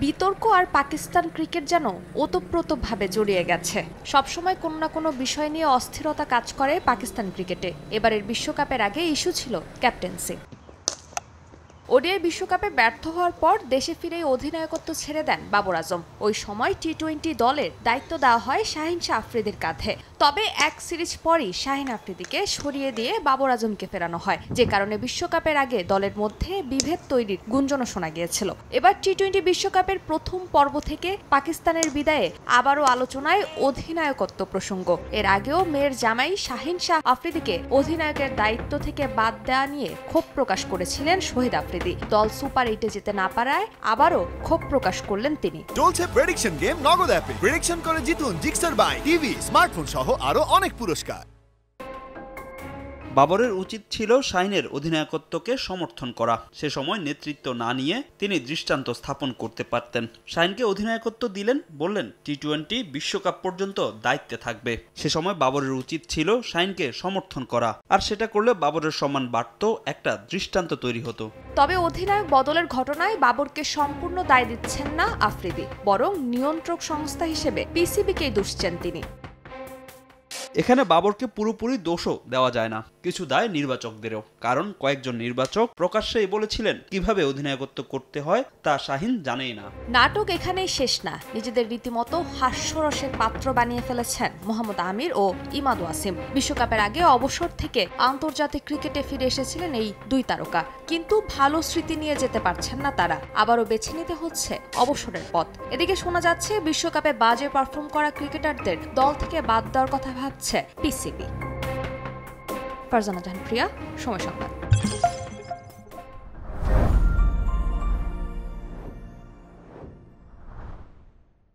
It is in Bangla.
বিতর্ক আর পাকিস্তান ক্রিকেট যেন ওতপ্রোতভাবে জড়িয়ে গেছে। সবসময় কোনো না কোনো বিষয় নিয়ে অস্থিরতা কাজ করে পাকিস্তান ক্রিকেটে। এবারের বিশ্বকাপের আগে ইস্যু ছিল ক্যাপ্টেন্সি। ওডিআই বিশ্বকাপে ব্যর্থ হওয়ার পর দেশে ফিরেই অধিনায়কত্ব ছেড়ে দেন বাবর আজম। ওই সময় টি-20 দলের দায়িত্ব দেওয়া হয় শাহিন শাহ আফ্রিদির কাঁধে। তবে এক সিরিজ পরই শাহিন আফ্রিদিকে সরিয়ে দিয়ে বাবর আজমকে ফেরানো হয়, যে কারণে বিশ্বকাপের আগে দলের মধ্যে বিভেদ তৈরির গুঞ্জনও শোনা গিয়েছিল। এবার টি-20 বিশ্বকাপের প্রথম পর্ব থেকে পাকিস্তানের বিদায়ে আবারও আলোচনায় অধিনায়কত্ব প্রসঙ্গ। এর আগেও মেয়ের জামাই শাহিন শাহ আফ্রিদিকে অধিনায়কের দায়িত্ব থেকে বাদ দেওয়া নিয়ে ক্ষোভ প্রকাশ করেছিলেন শহীদ আফ্রিদি। দল সুপার 8-এ যেতে না পারায় আবারও ক্ষোভ প্রকাশ করলেন তিনি। চলছে প্রেডিকশন গেম নগদ অ্যাপে। প্রেডিকশন করে জিতুন জিক্সার বাই টিভি, স্মার্টফোন সহ আরো অনেক পুরস্কার। বাবরের উচিত ছিল শাহিনের অধিনায়কত্বকে সমর্থন করা। সে সময় নেতৃত্ব না নিয়ে তিনি দৃষ্টান্ত স্থাপন করতে পারতেন। শাহিনকে অধিনায়কত্ব দিলেন, বললেন টি-20 বিশ্বকাপ পর্যন্ত দায়িত্বে থাকবে। সে সময় বাবরের উচিত ছিল শাহিনকে সমর্থন করা, আর সেটা করলে বাবরের সম্মান বাড়ত, একটা দৃষ্টান্ত তৈরি হতো। তবে অধিনায়ক বদলের ঘটনায় বাবরকে সম্পূর্ণ দায় দিচ্ছেন না আফ্রিদি, বরং নিয়ন্ত্রক সংস্থা হিসেবে পিসিবিকেই দুষছেন তিনি। এখানে বাবরকে পুরোপুরি দোষও দেওয়া যায় না, কিছু দায় নির্বাচকদেরও। কারণ কয়েকজন নির্বাচক প্রকাশ্যেই বলেছিলেন কিভাবে অধিনায়কত্ব করতে হয় তা শাহিন জানেই না। নাটক এখানেই শেষ না। নিজেদের রীতিমতো হাস্যরসের পাত্র বানিয়ে ফেলেছেন মোহাম্মদ আমির ও ইমাদ ওয়াসিম। বিশ্বকাপের আগে অবসর থেকে আন্তর্জাতিক ক্রিকেটে ফিরে এসেছিলেন এই দুই তারকা, কিন্তু ভালো স্মৃতি নিয়ে যেতে পারছেন না তারা। আবারও বেছে নিতে হচ্ছে অবসরের পথ। এদিকে শোনা যাচ্ছে বিশ্বকাপে বাজে পারফর্ম করা ক্রিকেটারদের দল থেকে বাদ দেওয়ার কথা ভাবছে পিসিবি। ফারজানা জাহান প্রিয়া, সময় সংবাদ।